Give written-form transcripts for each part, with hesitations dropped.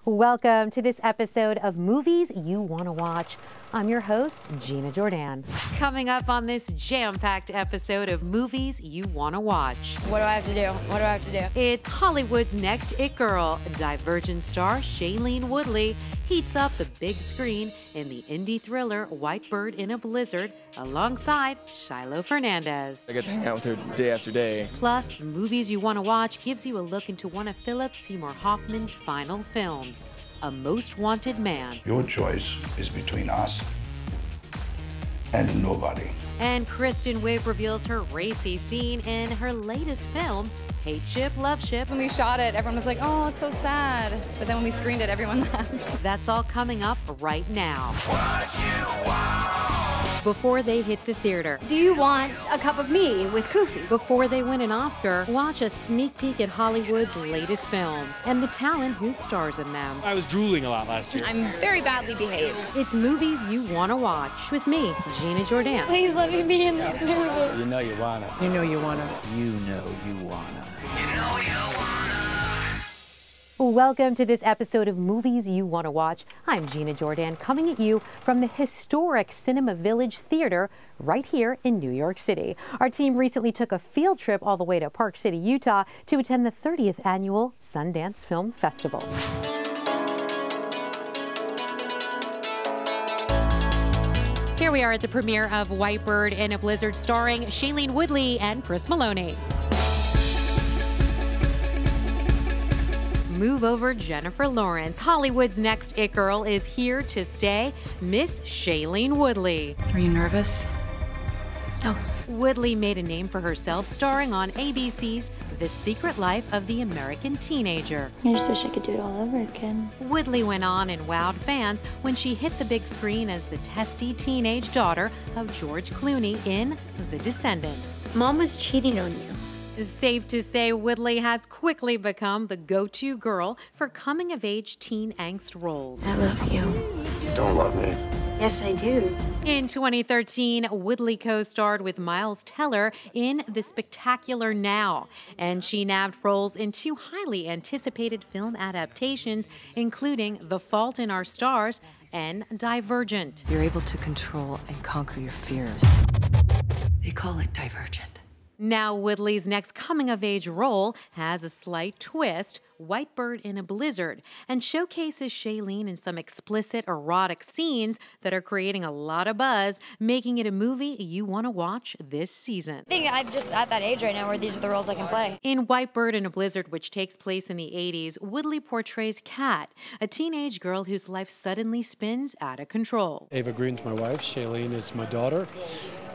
Welcome to this episode of Movies You Want to Watch. I'm your host, Gina Jordan. Coming up on this jam-packed episode of Movies You Want to Watch. What do I have to do? What do I have to do? It's Hollywood's next it girl, Divergent star Shailene Woodley, heats up the big screen in the indie thriller White Bird in a Blizzard alongside Shiloh Fernandez. I get to hang out with her day after day. Plus, Movies You Want to Watch gives you a look into one of Philip Seymour Hoffman's final films, A Most Wanted Man. Your choice is between us and nobody. And Kristen Wiig reveals her racy scene in her latest film, Hate Ship, Love Ship. When we shot it, everyone was like, oh, it's so sad. But then when we screened it, everyone laughed. That's all coming up right now. Before they hit the theater. Do you want a cup of me with Koofy? Before they win an Oscar, watch a sneak peek at Hollywood's latest films and the talent who stars in them. I was drooling a lot last year. I'm very badly behaved. It's Movies You Want to Watch with me, Gina Jordan. Please let me be in this movie. You know you wanna. You know you wanna. You know you wanna. Welcome to this episode of Movies You Want to Watch. I'm Gina Jordan, coming at you from the historic Cinema Village Theater right here in New York City. Our team recently took a field trip all the way to Park City, Utah to attend the 30th annual Sundance Film Festival. Here we are at the premiere of White Bird in a Blizzard starring Shailene Woodley and Chris Meloni. Move over Jennifer Lawrence. Hollywood's next it girl is here to stay, Miss Shailene Woodley. Are you nervous? Oh. Woodley made a name for herself starring on ABC's The Secret Life of the American Teenager. I just wish I could do it all over again. Woodley went on and wowed fans when she hit the big screen as the testy teenage daughter of George Clooney in The Descendants. Mom was cheating on you. Safe to say, Woodley has quickly become the go-to girl for coming-of-age teen angst roles. I love you. Don't love me. Yes, I do. In 2013, Woodley co-starred with Miles Teller in The Spectacular Now, and she nabbed roles in two highly anticipated film adaptations, including The Fault in Our Stars and Divergent. You're able to control and conquer your fears. They call it Divergent. Now Woodley's next coming-of-age role has a slight twist, White Bird in a Blizzard, and showcases Shailene in some explicit erotic scenes that are creating a lot of buzz, making it a movie you want to watch this season. I think I'm just at that age right now where these are the roles I can play. In White Bird in a Blizzard, which takes place in the 80s, Woodley portrays Kat, a teenage girl whose life suddenly spins out of control. Ava Green's my wife, Shailene is my daughter,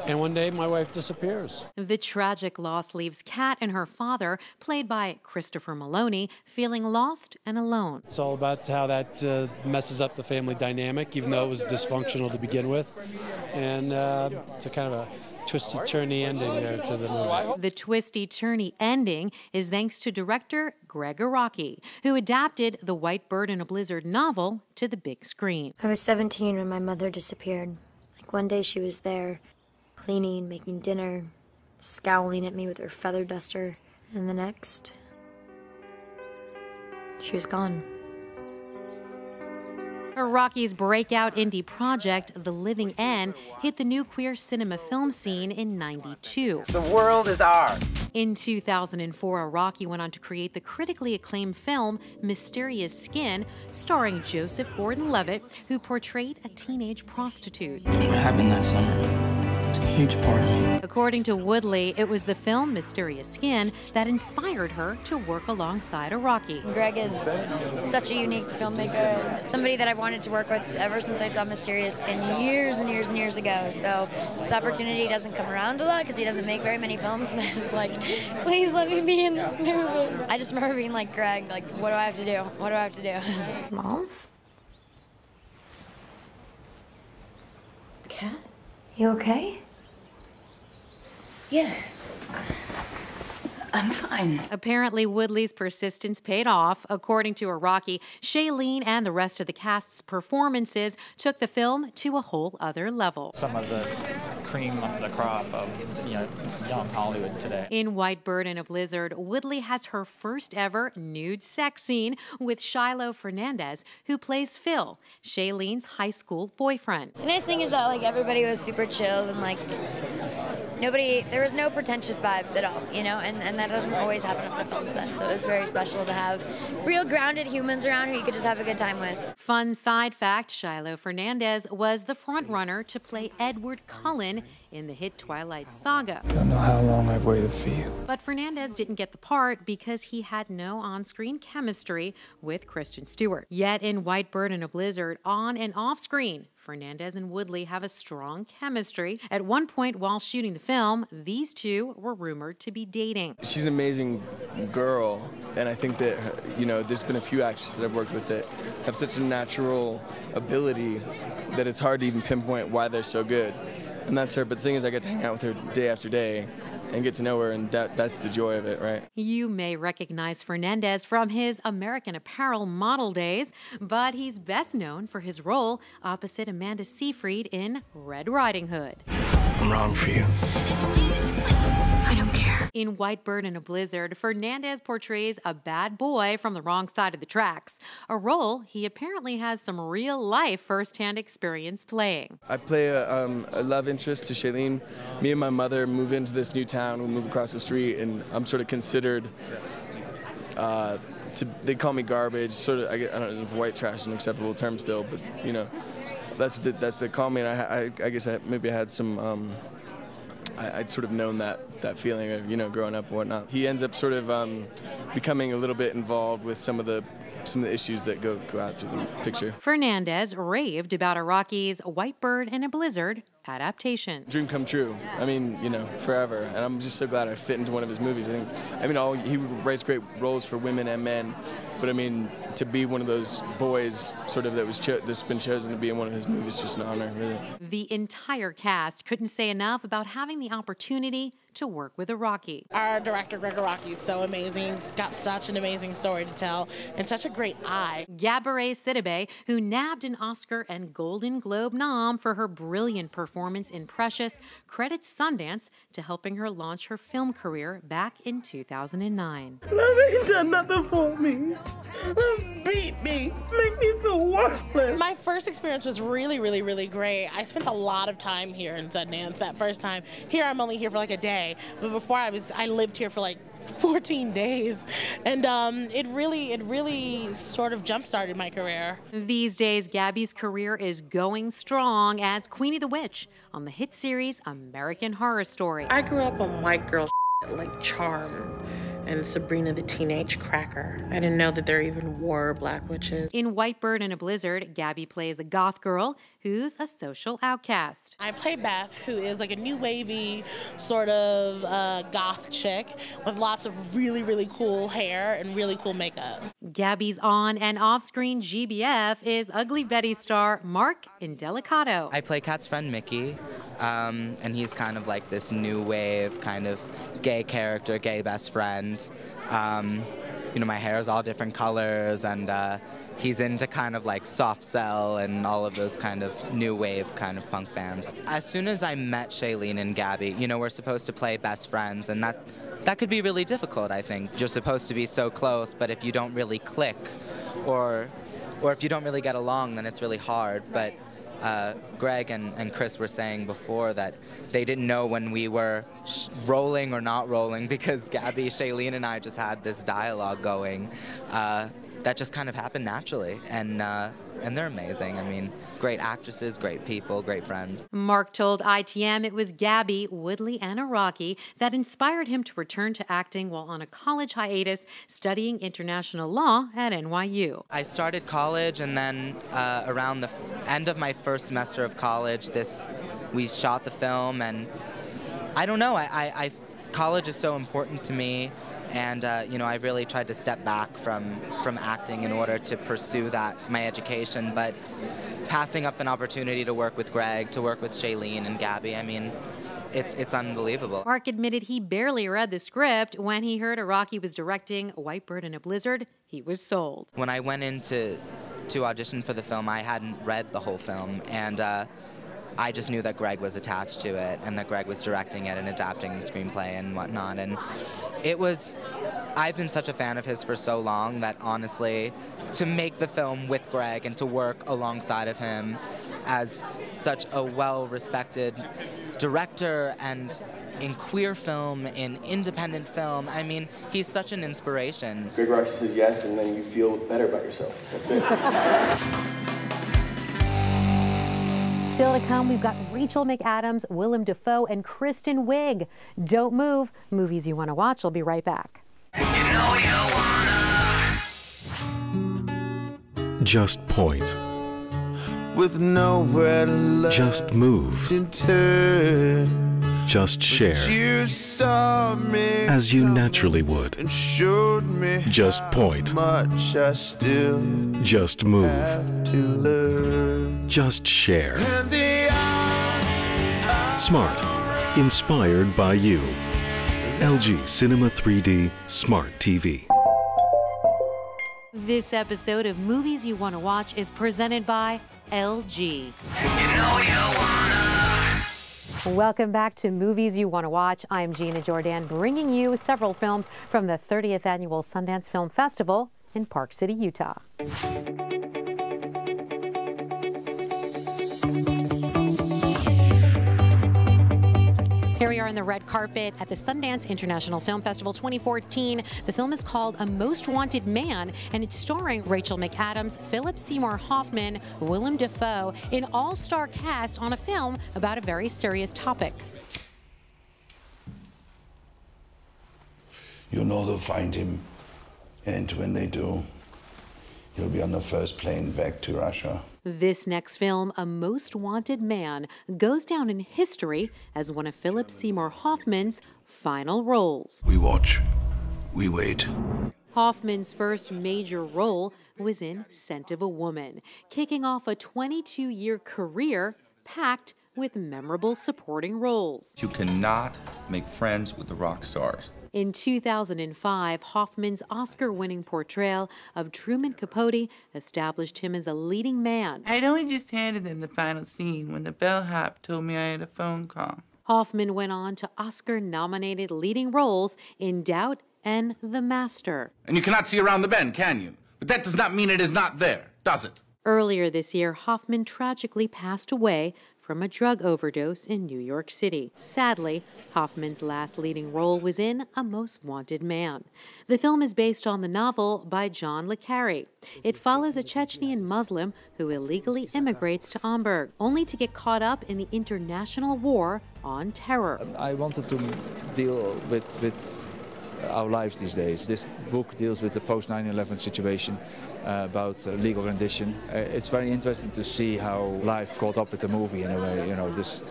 and one day my wife disappears. The tragic loss leaves Kat and her father, played by Christopher Meloni, feeling lost and alone. It's all about how that messes up the family dynamic, even though it was dysfunctional to begin with. And it's a kind of a twisty-turny ending there to the movie. The twisty-turny ending is thanks to director Greg Araki, who adapted the White Bird in a Blizzard novel to the big screen. I was 17 when my mother disappeared. Like one day she was there, cleaning, making dinner, scowling at me with her feather duster. And the next, she was gone. Araki's breakout indie project, The Living End, hit the new queer cinema film scene in '92. The world is ours. In 2004, Araki went on to create the critically acclaimed film Mysterious Skin, starring Joseph Gordon-Levitt, who portrayed a teenage prostitute. What happened that summer? It's a huge part of me. According to Woodley, it was the film Mysterious Skin that inspired her to work alongside Araki. Greg is such a unique filmmaker, somebody that I've wanted to work with ever since I saw Mysterious Skin years and years and years ago. So this opportunity doesn't come around a lot because he doesn't make very many films. And I was like, please let me be in this movie. I just remember being like, Greg, like, what do I have to do? What do I have to do? Mom? Kat? You okay? Yeah. I'm fine. Apparently, Woodley's persistence paid off. According to Araki, Shailene and the rest of the cast's performances took the film to a whole other level. Some of the cream of the crop of young Hollywood today. In White Bird and a Blizzard, Woodley has her first ever nude sex scene with Shiloh Fernandez, who plays Phil, Shailene's high school boyfriend. The nice thing is that like everybody was super chill and like there was no pretentious vibes at all, and that doesn't always happen on a film set. So it was very special to have real grounded humans around who you could just have a good time with. Fun side fact, Shiloh Fernandez was the frontrunner to play Edward Cullen in the hit Twilight Saga. I don't know how long I've waited for you. But Fernandez didn't get the part because he had no on-screen chemistry with Kristen Stewart. Yet in White Bird and a Blizzard, on and off-screen, Fernandez and Woodley have a strong chemistry. At one point while shooting the film, these two were rumored to be dating. She's an amazing girl, and I think that, there's been a few actresses that I've worked with that have such a natural ability that it's hard to even pinpoint why they're so good. And that's her, but the thing is I get to hang out with her day after day and get to know her, and that's the joy of it, right? You may recognize Fernandez from his American Apparel model days, but he's best known for his role opposite Amanda Seyfried in Red Riding Hood. I'm wrong for you. I don't care. In White Bird and a Blizzard, Fernandez portrays a bad boy from the wrong side of the tracks, a role he apparently has some real-life first-hand experience playing. I play a love interest to Shailene. Me and my mother move into this new town. We move across the street, and I'm sort of considered they call me garbage. I don't know if white trash is an acceptable term still, but that's what they call me. And I guess maybe I had some. I'd sort of known that feeling of growing up and whatnot. He ends up sort of becoming a little bit involved with some of the issues that go out through the picture. Fernandez raved about Iraqi's White Bird and a Blizzard adaptation. Dream come true. I mean, forever. And I'm just so glad I fit into one of his movies. He writes great roles for women and men, but to be one of those boys sort of that's been chosen to be in one of his movies is just an honor, really. The entire cast couldn't say enough about having the opportunity to work with Iraqi. Our director, Greg Iraqi, is so amazing. He's got such an amazing story to tell and such a great eye. Gabourey Sidibe, who nabbed an Oscar and Golden Globe nom for her brilliant performance in Precious, credits Sundance to helping her launch her film career back in 2009. Love ain't done nothing for me. Love beat me, make me feel worthless. My first experience was really, really, really great. I spent a lot of time here in Sundance that first time. Here I'm only here for like a day. But before I lived here for like 14 days, and it really sort of jump-started my career. These days, Gabby's career is going strong as Queenie the Witch on the hit series American Horror Story. I grew up on white girl like Charm and Sabrina the Teenage Cracker. I didn't know that there even were black witches. In White Bird and a Blizzard, Gabby plays a goth girl who's a social outcast. I play Beth, who is like a new wavy sort of goth chick with lots of really, really cool hair and really cool makeup. Gabby's on and off-screen GBF is Ugly Betty star Mark Indelicato. I play Kat's friend Mickey, and he's kind of like this new wave kind of gay character, gay best friend. My hair is all different colors, and he's into kind of like soft cell and all of those kind of new wave kind of punk bands. As soon as I met Shailene and Gabby, we're supposed to play best friends, and that could be really difficult, I think. You're supposed to be so close, but if you don't really click or if you don't really get along, then it's really hard. But Greg and Chris were saying before that they didn't know when we were rolling or not rolling because Gabby, Shailene, and I just had this dialogue going that just kind of happened naturally, and they're amazing. Great actresses, great people, great friends. Mark told ITM it was Gabby, Woodley, and Iraqi that inspired him to return to acting while on a college hiatus studying international law at NYU. I started college, and then around the end of my first semester of college, we shot the film, and I don't know, college is so important to me. And, I really tried to step back from acting in order to pursue my education. But passing up an opportunity to work with Greg, to work with Shailene and Gabby, it's unbelievable. Mark admitted he barely read the script. When he heard Iraqi was directing White Bird and a Blizzard, he was sold. When I went in to audition for the film, I hadn't read the whole film. And I just knew that Greg was attached to it and that Greg was directing it and adapting the screenplay and whatnot. And it was, I've been such a fan of his for so long that honestly, to make the film with Greg and to work alongside of him as such a well-respected director and in queer film, in independent film, I mean, he's such an inspiration. Greg Roxy says yes, and then you feel better about yourself. That's it. Still to come, we've got Rachel McAdams, Willem Dafoe, and Kristen Wiig. Don't move. Movies you want to watch. I'll be right back. You know you wanna. Just point. With nowhere to love. Just move. To turn. Just share. You saw me as you naturally would. And showed me just point. Much I still just move. Have to learn. Just share. Smart. Inspired by you. LG Cinema 3D Smart TV. This episode of Movies You Want to Watch is presented by LG. You know you wanna. Welcome back to Movies You Want to Watch. I'm Gina Jordan, bringing you several films from the 30th Annual Sundance Film Festival in Park City, Utah. Here we are on the red carpet at the Sundance International Film Festival 2014. The film is called A Most Wanted Man, and it's starring Rachel McAdams, Philip Seymour Hoffman, Willem Dafoe, an all-star cast on a film about a very serious topic. You know they'll find him, and when they do, he'll be on the first plane back to Russia. This next film, A Most Wanted Man, goes down in history as one of Philip Seymour Hoffman's final roles. We watch, we wait. Hoffman's first major role was in Scent of a Woman, kicking off a 22-year career packed with memorable supporting roles. You cannot make friends with the rock stars. In 2005, Hoffman's Oscar-winning portrayal of Truman Capote established him as a leading man. I'd only just handed them the final scene when the bellhop told me I had a phone call. Hoffman went on to Oscar-nominated leading roles in Doubt and The Master. And you cannot see around the bend, can you? But that does not mean it is not there, does it? Earlier this year, Hoffman tragically passed away from a drug overdose in New York City. Sadly, Hoffman's last leading role was in A Most Wanted Man. The film is based on the novel by John le Carré. It follows a Chechnyan Muslim who illegally immigrates to Hamburg, only to get caught up in the international war on terror. I wanted to deal with our lives these days. This book deals with the post-9/11 situation, about legal rendition. It's very interesting to see how life caught up with the movie in a way. You know, this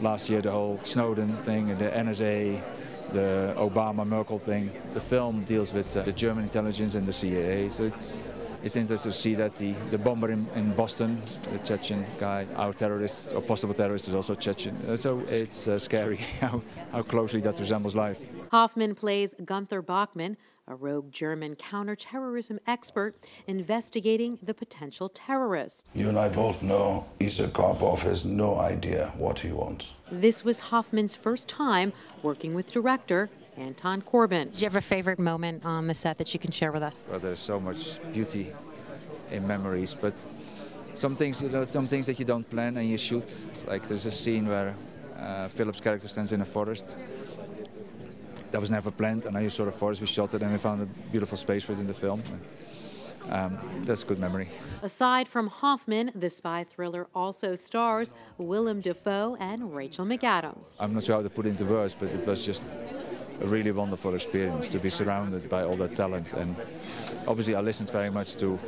last year, the whole Snowden thing, and the NSA, the Obama-Merkel thing. The film deals with the German intelligence and the CIA, so it's interesting to see that the bomber in Boston, the Chechen guy, our terrorist, or possible terrorist, is also Chechen. So it's scary how closely that resembles life. Hoffman plays Gunther Bachmann, a rogue German counterterrorism expert investigating the potential terrorist. You and I both know Isa Karpov has no idea what he wants. This was Hoffman's first time working with director Anton Corbijn. Did you have a favorite moment on the set that you can share with us? Well, there's so much beauty in memories, but some things, you know, some things that you don't plan and you shoot. Like there's a scene where Philip's character stands in a forest. That was never planned, and I just saw the forest, we shot it, and we found a beautiful space for it in the film. That's a good memory. Aside from Hoffman, the spy thriller also stars Willem Dafoe and Rachel McAdams. I'm not sure how to put it into words, but it was just a really wonderful experience to be surrounded by all that talent. And obviously I listened very much to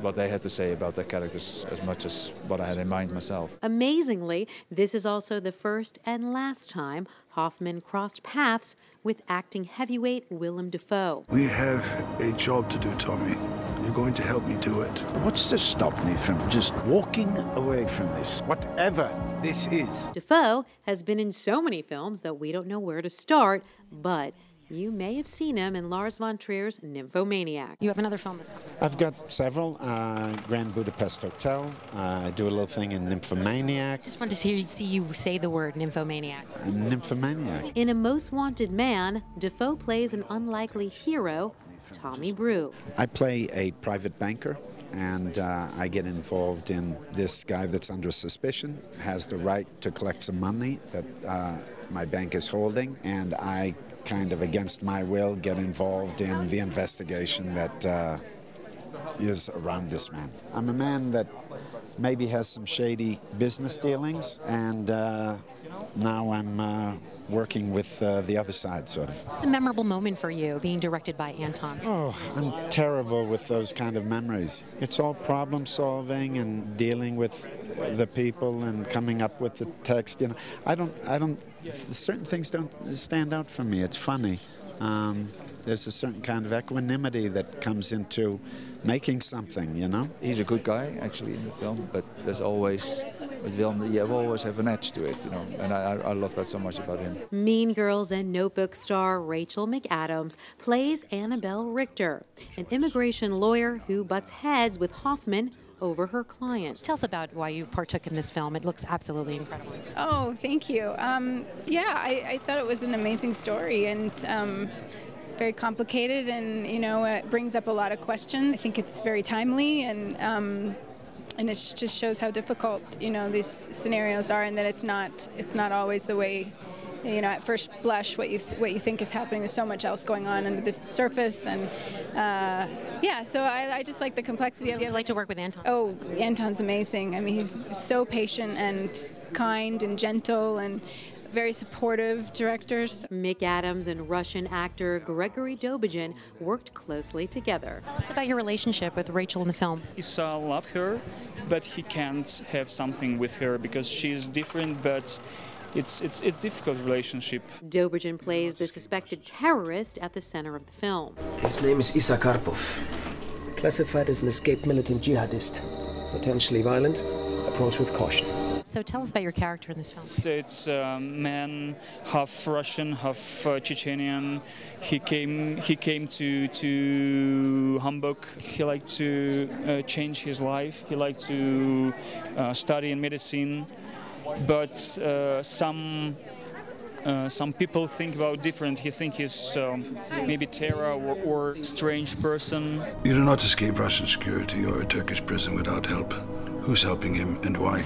what they had to say about their characters as much as what I had in mind myself. Amazingly, this is also the first and last time Hoffman crossed paths with acting heavyweight Willem Dafoe. We have a job to do, Tommy. You're going to help me do it. What's to stop me from just walking away from this, whatever this is? Dafoe has been in so many films that we don't know where to start, but You may have seen him in Lars von Trier's Nymphomaniac. You have another film that's coming. I've got several. Grand Budapest Hotel. I do a little thing in Nymphomaniac. Just wanted to see you say the word nymphomaniac. Nymphomaniac. In A Most Wanted Man, Dafoe plays an unlikely hero, Tommy Brew. I play a private banker, and I get involved in this guy that's under suspicion, has the right to collect some money that my bank is holding, and I kind of against my will get involved in the investigation that is around this man. I'm a man that maybe has some shady business dealings, and now I'm working with the other side, sort of. It's a memorable moment for you, being directed by Anton. Oh, I'm terrible with those kind of memories. It's all problem solving and dealing with the people and coming up with the text. You know, I don't. Certain things don't stand out for me. It's funny. There's a certain kind of equanimity that comes into making something, you know? He's a good guy, actually, in the film, but there's always, with Willem, you always have an edge to it, you know, and I love that so much about him. Mean Girls and Notebook star Rachel McAdams plays Annabelle Richter, an immigration lawyer who butts heads with Hoffman over her client. Tell us about why you partook in this film. It looks absolutely incredible. Oh, thank you. Yeah, I thought it was an amazing story, and very complicated, and you know, it brings up a lot of questions. I think it's very timely, and it just shows how difficult, you know, these scenarios are, and that it's not always the way, you know, at first blush what you think is happening. There's so much else going on under the surface, and yeah, so I just like the complexity of it. Do you like to work with Anton? Oh, Anton's amazing. I mean, he's so patient and kind and gentle and very supportive directors. McAdams and Russian actor Gabourey Sidibe worked closely together. Tell us about your relationship with Rachel in the film. He loves her, but he can't have something with her because she's different, but it's a difficult relationship. Sidibe plays the suspected terrorist at the center of the film. His name is Isa Karpov, classified as an escaped militant jihadist, potentially violent, approach with caution. So tell us about your character in this film. It's a man, half Russian, half Chechenian. He came to Hamburg. He liked to change his life. He liked to study in medicine, but some people think about different. He think he's maybe terror or strange person. You do not escape Russian security or a Turkish prison without help. Who's helping him and why?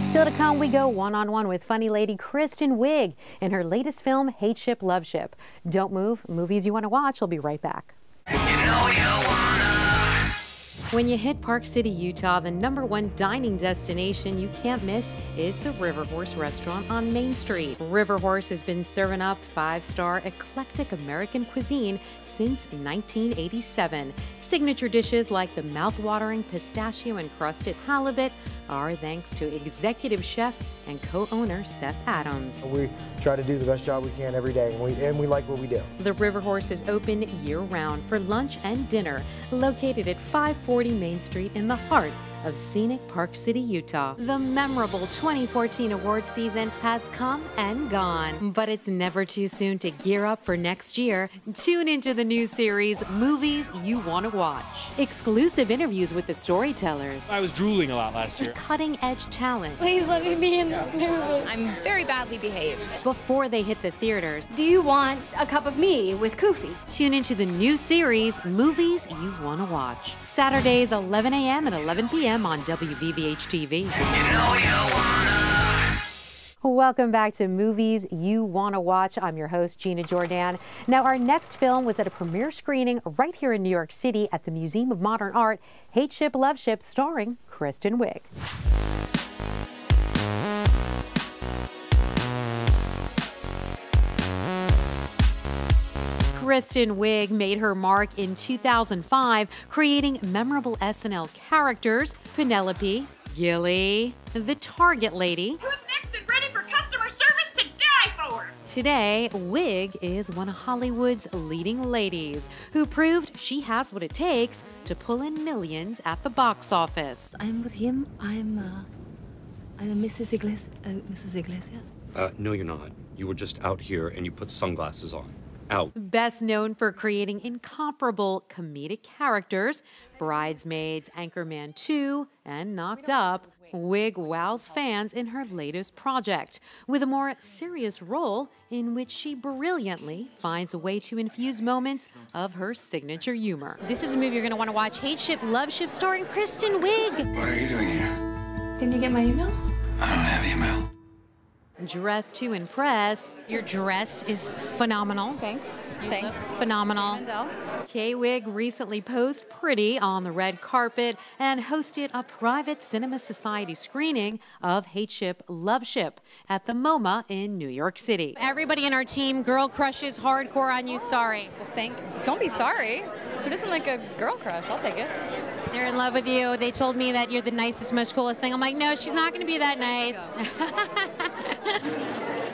Still to come, we go one-on-one with funny lady Kristen Wiig in her latest film, Hate Ship, Love Ship. Don't move. Movies you want to watch. I'll be right back. When you hit Park City, Utah, the #1 dining destination you can't miss is the River Horse restaurant on Main Street. River Horse has been serving up 5-star eclectic American cuisine since 1987. Signature dishes like the mouth-watering pistachio-encrusted halibut are thanks to executive chef and co-owner Seth Adams. We try to do the best job we can every day, and we like what we do. The River Horse is open year-round for lunch and dinner, located at 540 Main Street in the heart of scenic Park City, Utah. The memorable 2014 awards season has come and gone, but it's never too soon to gear up for next year. Tune into the new series, Movies You Want to Watch. Exclusive interviews with the storytellers. I was drooling a lot last year. Cutting-edge talent. Please let me be in this movie. I'm very badly behaved. Before they hit the theaters. Do you want a cup of me with Koofy? Tune into the new series, Movies You Want to Watch. Saturdays, 11 a.m. and 11 p.m. on WVVH TV. Welcome back to Movies You Want to Watch. I'm your host, Gina Jordan. Now, our next film was at a premiere screening right here in New York City at the Museum of Modern Art, Hate Ship, Love Ship, starring Kristen Wiig. Kristen Wiig made her mark in 2005, creating memorable SNL characters, Penelope, Gilly, the Target Lady. Who's next and ready for customer service to die for? Today, Wiig is one of Hollywood's leading ladies who proved she has what it takes to pull in millions at the box office. I'm with him. I'm a Mrs. Iglesias. No, you're not. You were just out here and you put sunglasses on. Out. Best known for creating incomparable comedic characters, Bridesmaids, Anchorman 2, and Knocked Up, Wiig wows fans in her latest project, with a more serious role in which she brilliantly finds a way to infuse moments of her signature humor. This is a movie you're going to want to watch, Hate Ship, Love Ship, starring Kristen Wiig. What are you doing here? Didn't you get my email? I don't have email. Dressed to impress. Your dress is phenomenal. Thanks. Thanks. Phenomenal. Kay Wiig recently posed pretty on the red carpet and hosted a private Cinema Society screening of Hate Ship, Love Ship at the MoMA in New York City. Everybody in our team, girl crushes hardcore on you, sorry. Well, don't be sorry. Who doesn't like a girl crush? I'll take it. They're in love with you. They told me that you're the nicest, most coolest thing. I'm like, no, she's not going to be that nice.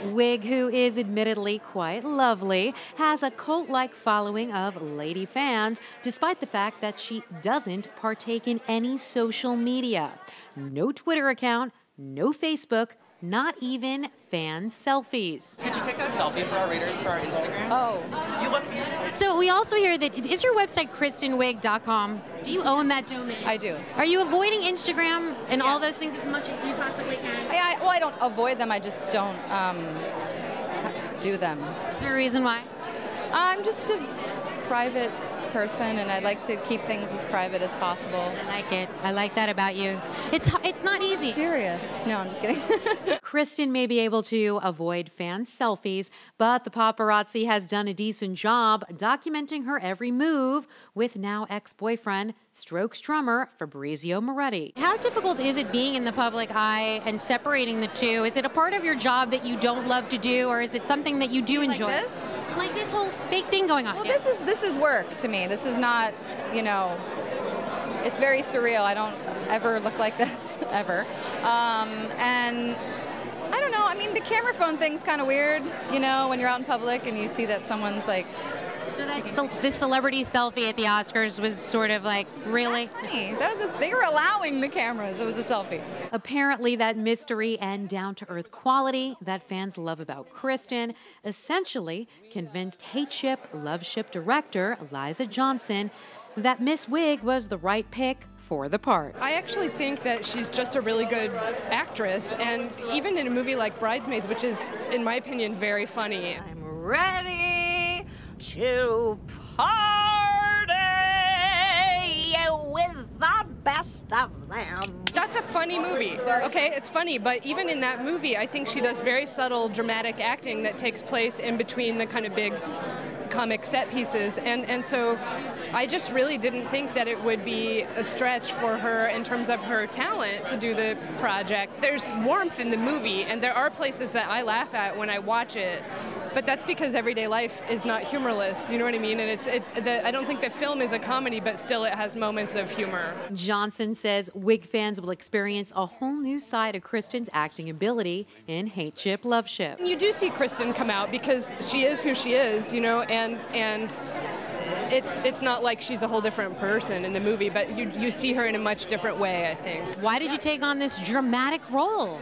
Wiig, who is admittedly quite lovely, has a cult-like following of lady fans, despite the fact that she doesn't partake in any social media. No Twitter account, no Facebook, not even fan selfies. Could you take a selfie for our readers for our Instagram? Oh. You look beautiful. So we also hear that, is your website KristenWiig.com? Do you own that domain? I do. Are you avoiding Instagram and all those things as much as you possibly can? Well, I don't avoid them. I just don't do them. Is there a reason why? I'm just a private person, and I like to keep things as private as possible. I like it. I like that about you. It's not easy. Serious. No, I'm just kidding. Kristen may be able to avoid fan selfies, but the paparazzi has done a decent job documenting her every move with now ex-boyfriend, Strokes drummer Fabrizio Moretti. How difficult is it being in the public eye and separating the two? Is it a part of your job that you don't love to do, or is it something that you do enjoy? Like this? Like this whole fake thing going on. Well, this is work to me. This is not, it's very surreal. I don't ever look like this, ever. And I don't know, I mean, the camera phone thing's kind of weird, when you're out in public and you see that someone's like... So this celebrity selfie at the Oscars was sort of like, really? That's funny. They were allowing the cameras. It was a selfie. Apparently that mystery and down-to-earth quality that fans love about Kristen essentially convinced Hate Ship, Love Ship director Liza Johnson that Miss Wiig was the right pick for the part. I actually think that she's just a really good actress, and even in a movie like Bridesmaids, which is, in my opinion, very funny. I'm ready to party with the best of them. That's a funny movie, okay? It's funny, but even in that movie, I think she does very subtle, dramatic acting that takes place in between the kind of big comic set pieces, and so I just really didn't think that it would be a stretch for her in terms of her talent to do the project. There's warmth in the movie, and there are places that I laugh at when I watch it, but that's because everyday life is not humorless, you know what I mean? And I don't think the film is a comedy, but still it has moments of humor. Johnson says Wiig fans will experience a whole new side of Kristen's acting ability in Hate Ship, Love Ship. You do see Kristen come out because she is who she is, and it's not like she's a whole different person in the movie, but you see her in a much different way, I think. Why did you take on this dramatic role?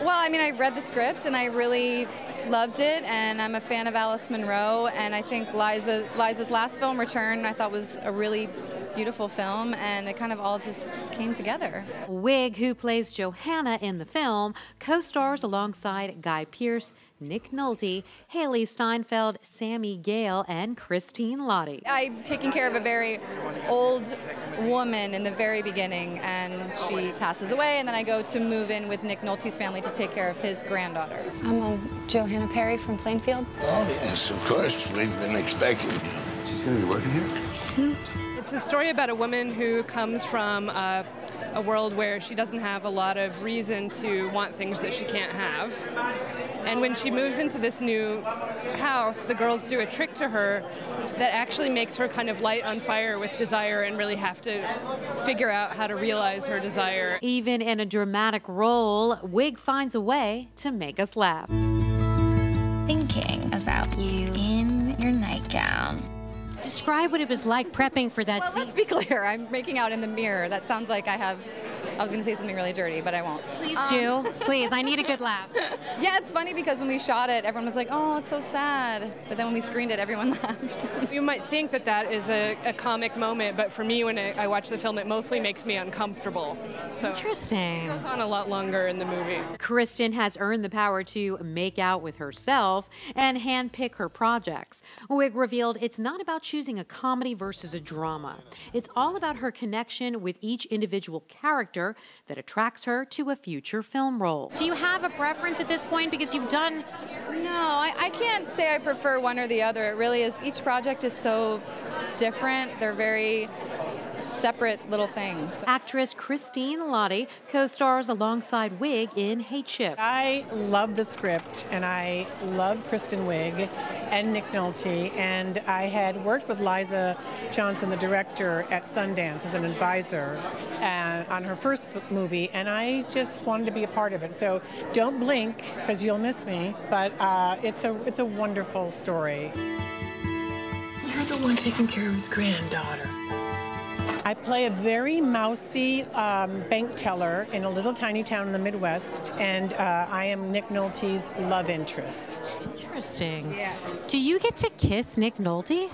Well, I mean, I read the script and I really loved it, and I'm a fan of Alice Munro, and I think Liza's last film, Return, I thought was a really beautiful film, and it kind of all just came together. Wiig, who plays Johanna in the film, co-stars alongside Guy Pearce, Nick Nolte, Haley Steinfeld, Sammy Gale, and Christine Lottie. I'm taking care of a very old woman in the very beginning, and she passes away, and then I go to move in with Nick Nolte's family to take care of his granddaughter. I'm Johanna Perry from Plainfield. Oh, yes, of course. We've been expecting you. She's going to be working here? It's a story about a woman who comes from a world where she doesn't have a lot of reason to want things that she can't have. And when she moves into this new house, the girls do a trick to her that actually makes her kind of light on fire with desire and really have to figure out how to realize her desire. Even in a dramatic role, Wiig finds a way to make us laugh. Thinking about you in your nightgown. Describe what it was like prepping for that scene. Let's be clear, I'm making out in the mirror. That sounds like I have I was going to say something really dirty, but I won't. Please do. Please, I need a good laugh. Yeah, it's funny because when we shot it, everyone was like, oh, it's so sad. But then when we screened it, everyone laughed. You might think that that is a comic moment, but for me, when I watch the film, it mostly makes me uncomfortable. So Interesting. It goes on a lot longer in the movie. Kristen has earned the power to make out with herself and handpick her projects. Wiig revealed it's not about choosing a comedy versus a drama. It's all about her connection with each individual character that attracts her to a future film role. Do you have a preference at this point because you've done... No, I can't say I prefer one or the other. It really is, each project is so different. They're very separate little things. Actress Christine Lottie co-stars alongside Wiig in Hate Ship. I love the script, and I love Kristen Wiig and Nick Nolte, and I had worked with Liza Johnson, the director, at Sundance as an advisor on her first movie, and I just wanted to be a part of it. So don't blink, because you'll miss me, but it's a wonderful story. You're the one taking care of his granddaughter. I play a very mousy bank teller in a little tiny town in the Midwest, and I am Nick Nolte's love interest. Interesting. Yeah. Do you get to kiss Nick Nolte?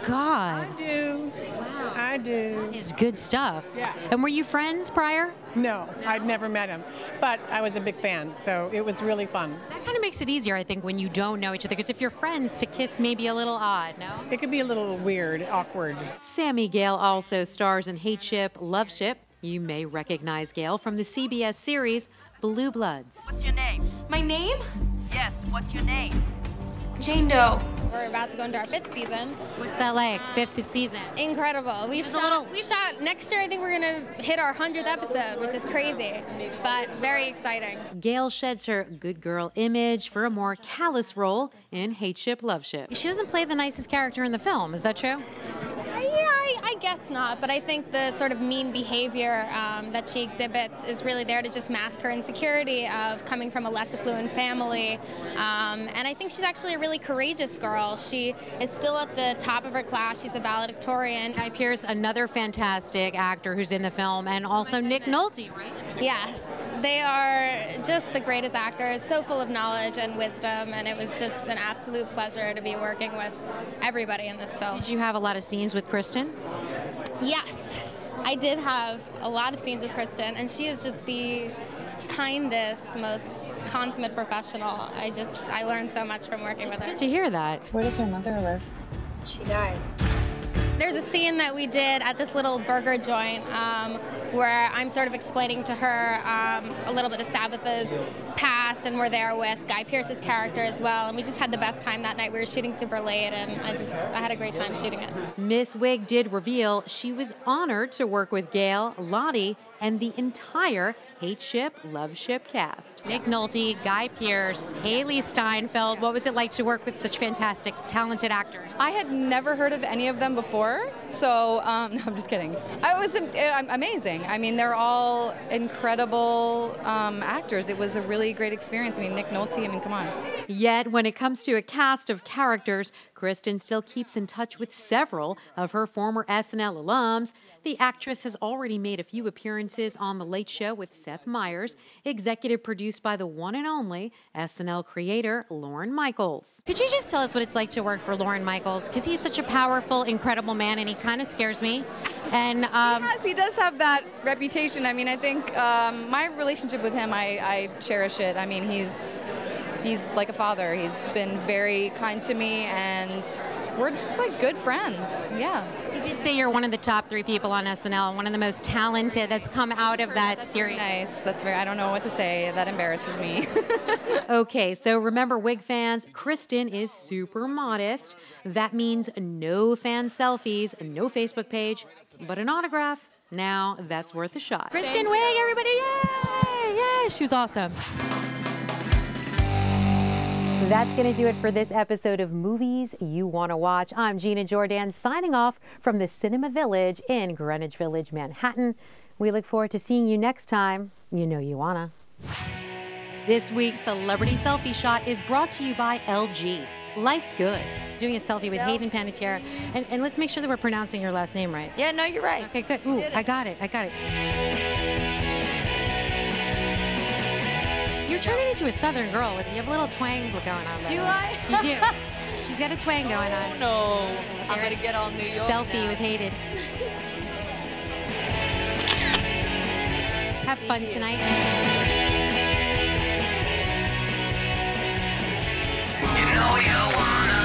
God. I do. Wow. I do. That is good stuff. Yeah. And were you friends prior? No, I'd never met him, but I was a big fan, so it was really fun. That kind of makes it easier, I think, when you don't know each other, because if you're friends, to kiss may be a little odd, no? It could be a little weird, awkward. Sammy Gale also stars in Hate Ship, Love Ship. You may recognize Gale from the CBS series Blue Bloods. What's your name? My name? Yes, what's your name? Jane Doe. We're about to go into our 5th season. What's that like, 5th season? Incredible. We've shot, next year I think we're going to hit our 100th episode, which is crazy, but very exciting. Gale sheds her good girl image for a more callous role in Hate Ship, Love Ship. She doesn't play the nicest character in the film, is that true? I guess not, but I think the sort of mean behavior that she exhibits is really there to just mask her insecurity of coming from a less affluent family. And I think she's actually a really courageous girl. She is still at the top of her class. She's the valedictorian. Guy Pearce, another fantastic actor who's in the film, and also Nick Nolte, right? Yes, they are just the greatest actors, so full of knowledge and wisdom, and it was just an absolute pleasure to be working with everybody in this film. Did you have a lot of scenes with Kristen? Yes, I did have a lot of scenes with Kristen, and she is just the kindest, most consummate professional. I learned so much from working with her. It's good to hear that. Where does her mother live? She died. There's a scene that we did at this little burger joint where I'm sort of explaining to her a little bit of Sabbatha's past, and we're there with Guy Pearce's character as well, and we just had the best time that night. We were shooting super late, and I had a great time shooting it. Miss Wiig did reveal she was honored to work with Gale, Lottie, and the entire Hate Ship, Love Ship cast. Nick Nolte, Guy Pearce, Haley Steinfeld. What was it like to work with such fantastic, talented actors? I had never heard of any of them before, so no, I'm just kidding. It was amazing. I mean, they're all incredible actors. It was a really great experience. I mean, Nick Nolte, I mean, come on. Yet, when it comes to a cast of characters, Kristen still keeps in touch with several of her former SNL alums. The actress has already made a few appearances on The Late Show with Seth Meyers, executive produced by the one and only SNL creator Lorne Michaels. Could you just tell us what it's like to work for Lorne Michaels? Because he's such a powerful, incredible man, and he kind of scares me. And he does have that reputation. I mean, I think my relationship with him, I cherish it. I mean, he's like a father. He's been very kind to me, and we're just like good friends. Yeah. You did say you're one of the top 3 people on SNL, one of the most talented that's come out of that series. Nice. That's very, I don't know what to say. That embarrasses me. Okay, so remember, Wiig fans, Kristen is super modest. That means no fan selfies, no Facebook page, but an autograph. Now that's worth a shot. Kristen Wiig, everybody, yay! Yay! She was awesome. That's going to do it for this episode of Movies You Want to Watch. I'm Gina Jordan, signing off from the Cinema Village in Greenwich Village, Manhattan. We look forward to seeing you next time. You know you wanna. This week's Celebrity Selfie Shot is brought to you by LG. Life's good. Doing a selfie with Hayden Panettiere. And let's make sure that we're pronouncing your last name right. Yeah, no, you're right. Okay, good. Ooh, I got it. You're turning into a Southern girl. You have a little twang going on. Do I? You do. She's got a twang going on. Oh, no. I'm going to get all New York Selfie now. with Hayden. Have fun tonight. You know you wanna